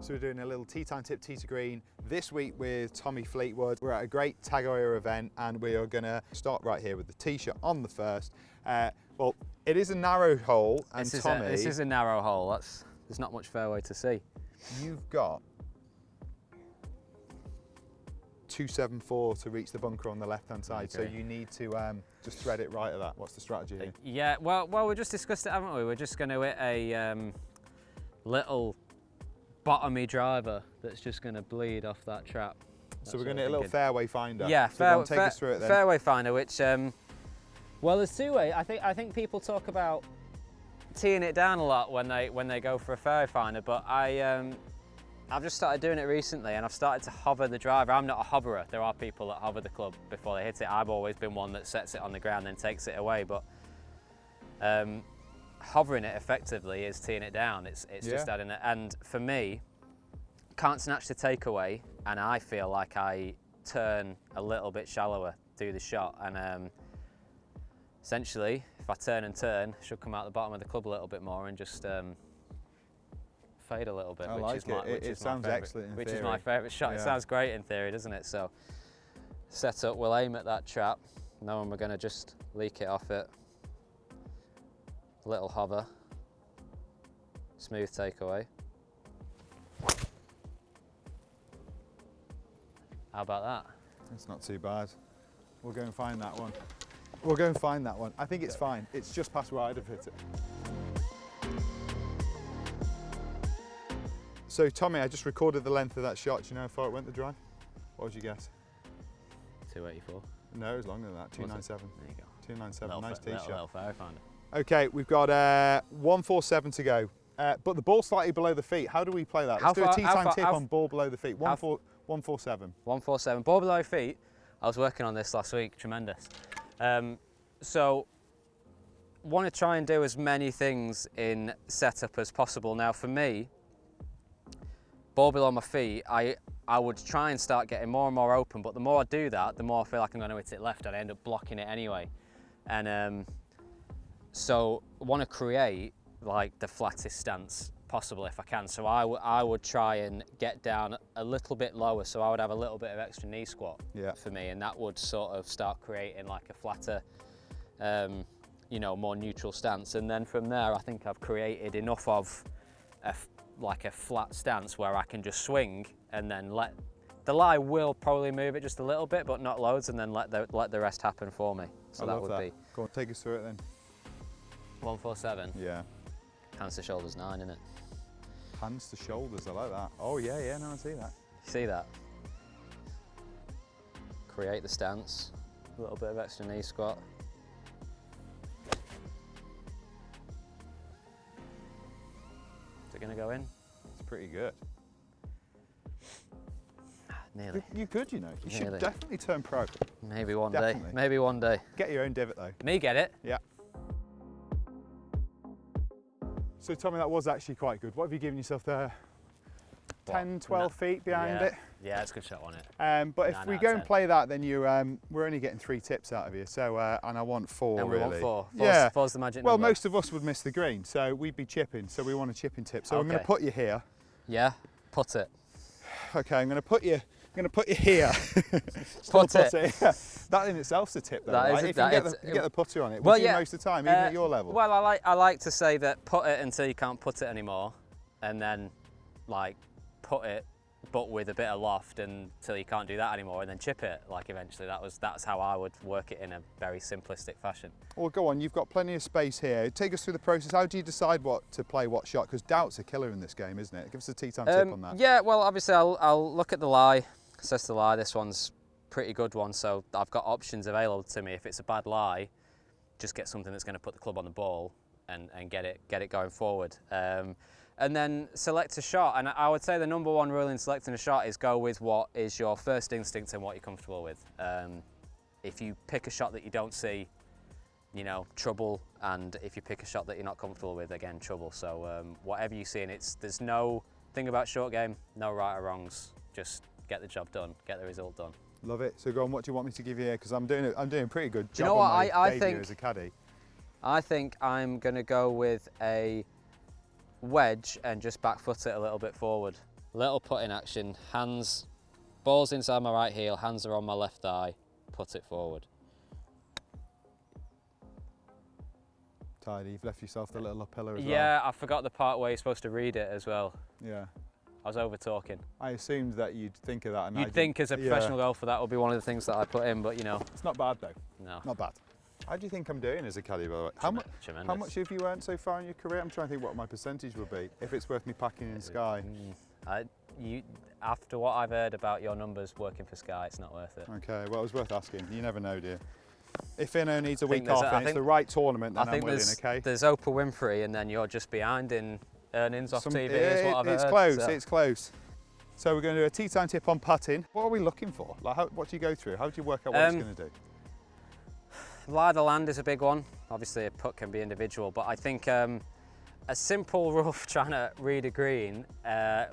So we're doing a little tee time tip tee to green this week with Tommy Fleetwood. We're at a great tag.hr event and we are going to start right here with the tee shot on the first. Well, it is a narrow hole, and Tommy, this is a narrow hole. There's not much fairway to see. You've got 274 to reach the bunker on the left-hand side, so you need to just thread it right at that. What's the strategy here? Yeah, well, we just discussed it, haven't we? We're just going to hit a little bottomy driver that's just going to bleed off that trap. So we're going to hit a little fairway finder. Yeah, so take us through it then. Fairway finder, which well, there's two ways. I think people talk about teeing it down a lot when they go for a fairway finder, but I've just started doing it recently, and I've started to hover the driver. I'm not a hoverer. There are people that hover the club before they hit it. I've always been one that sets it on the ground and takes it away, but hovering it effectively is teeing it down. It's just adding it. And for me, can't snatch the takeaway, and I feel like I turn a little bit shallower through the shot, and essentially, if I turn and turn, I should come out the bottom of the club a little bit more and just fade a little bit. I like it. It sounds excellent in theory. Which is my favourite shot. Yeah. It sounds great in theory, doesn't it? So, set up, we'll aim at that trap, knowing we're going to just leak it off it. Little hover, smooth takeaway. How about that? It's not too bad. We'll go and find that one. We'll go and find that one. I think it's fine. It's just past where I'd have hit it. So Tommy, I just recorded the length of that shot. Do you know how far it went the drive? What would you guess? 284. No, it was longer than that. 297. There you go. 297. Nice tee shot. Little fairway finder. Okay, we've got 147 to go, but the ball's slightly below the feet. How do we play that? Let's do a tee time tip on ball below the feet. 147. 147. Ball below feet. I was working on this last week. Tremendous. So, want to try and do as many things in setup as possible. Now, for me, ball below my feet, I would try and start getting more and more open, but the more I do that, the more I feel like I'm going to hit it left, and I end up blocking it anyway. And so I want to create like the flattest stance possible if I can. So I would try and get down a little bit lower, so I would have a little bit of extra knee squat for me, and that would sort of start creating like a flatter, you know, more neutral stance. And then from there, I think I've created enough of like a flat stance where I can just swing and then let the lie will probably move it just a little bit, but not loads, and then let the rest happen for me. So that would be. Go on, take us through it then. 147. Yeah. Hands to shoulders 9, isn't it? Hands to shoulders, I like that. Oh yeah, no, I see that. You see that? Create the stance, a little bit of extra knee squat. Is it going to go in? It's pretty good. Nearly. You're good, you know. You should definitely turn pro. Maybe one day. Maybe one day. Get your own divot though. Me get it? Yeah. So Tommy, that was actually quite good. What have you given yourself there? 10, 12 feet behind it? Yeah, it's a good shot on it. But if we go and play that, then we're only getting 3 tips out of you. So, and I want 4 and really. We want 4. Yeah. 4's the magic well, number. most of us would miss the green, so we'd be chipping. So we want a chipping tip. So I'm going to put you here. Yeah, put it. Okay, I'm going to put you here. Put it. Yeah. That in itself's a tip, though. Right? If you get the putter on it, would you most of the time, even at your level? Well, I like to say that put it until you can't put it anymore, and then like put it, but with a bit of loft until you can't do that anymore, and then chip it. Like eventually, that's how I would work it in a very simplistic fashion. Well, go on. You've got plenty of space here. Take us through the process. How do you decide what to play, what shot? Because doubt's a killer in this game, isn't it? Give us a tee time tip on that. Yeah. Well, obviously, I'll look at the lie. Assess the lie. This one's pretty good one, so I've got options available to me. If it's a bad lie, just get something that's going to put the club on the ball and get it going forward. And then select a shot. And I would say the number one rule in selecting a shot is go with what is your first instinct and what you're comfortable with. If you pick a shot that you don't see, you know, trouble. And if you pick a shot that you're not comfortable with, again, trouble. So whatever you see, and there's no thing about short game, no right or wrongs. Just get the job done, get the result done. Love it. So go on, what do you want me to give you here? Because I'm doing a pretty good job. Do you know what I think as a caddy? I think I'm going to go with a wedge and just back foot it a little bit forward. little putting action, hands, ball's inside my right heel, hands are on my left thigh, put it forward. Tidy, you've left yourself the little upiller as well. Yeah, I forgot the part where you're supposed to read it as well. Yeah. I was over talking. I assumed that you'd think of that. And You'd think as a professional golfer that would be one of the things that I put in, but you know. It's not bad though. No. Not bad. How do you think I'm doing as a caddy, by the way? How much have you earned so far in your career? I'm trying to think what my percentage would be, if it's worth me packing in Sky. After what I've heard about your numbers working for Sky, it's not worth it. Okay, well, it was worth asking. You never know, dear. If Inno needs a week off and it's the right tournament, then I'm willing, okay? There's Oprah Winfrey, and then you're just behind in earnings off TV, is what I've heard. It's close, so. It's close. So we're going to do a tee time tip on putting. What are we looking for? Like, what do you go through? How do you work out what it's going to do? Lie of the land is a big one. Obviously, a putt can be individual, but I think a simple rule for trying to read a green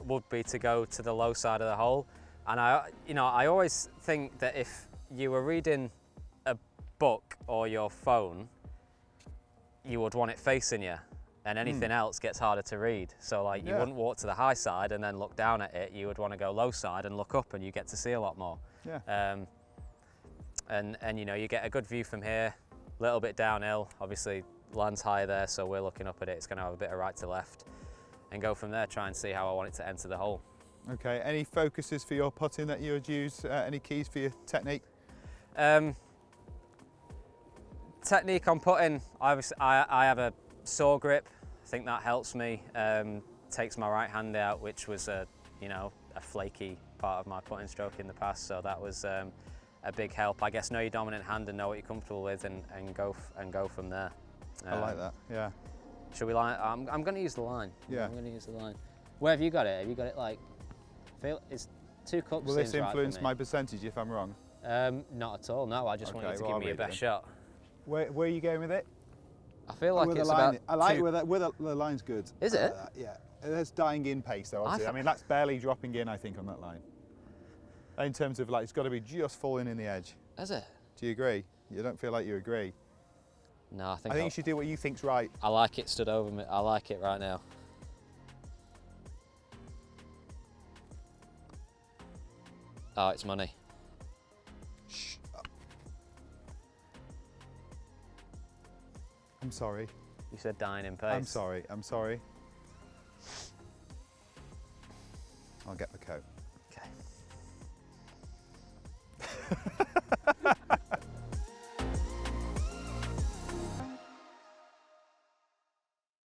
would be to go to the low side of the hole. And I always think that if you were reading a book or your phone, you would want it facing you, and anything else gets harder to read. So like you wouldn't walk to the high side and then look down at it. You would want to go low side and look up, and you get to see a lot more. Yeah. And you know, you get a good view from here, a little bit downhill. Obviously, land's high there, so we're looking up at it. It's going to have a bit of right to left, and go from there. Try and see how I want it to enter the hole. Okay. Any focuses for your putting that you would use? Any keys for your technique? Technique on putting. Obviously, I have a saw grip. I think that helps me. Takes my right hand out, which was a flaky part of my putting stroke in the past. So that was a big help. I guess know your dominant hand and know what you're comfortable with, and go from there. I like that. Yeah. Should we line? I'm going to use the line. Yeah. I'm going to use the line. Where have you got it? Have you got it like? It's 2 cups. Will this influence right my percentage if I'm wrong? Not at all. No, I just want you to give me your best shot. Where are you going with it? I feel like it's line, about. I like where the line's good. Is it? Yeah. There's dying in pace though. Obviously. I mean, that's barely dropping in. I think on that line. In terms of like, it's got to be just falling in the edge. Is it? Do you agree? You don't feel like you agree? No, I think you should do what you think's right. I like it stood over me. I like it right now. Oh, it's money. Shh. I'm sorry. You said dying in pace. I'm sorry. I'm sorry. I'll get the coat.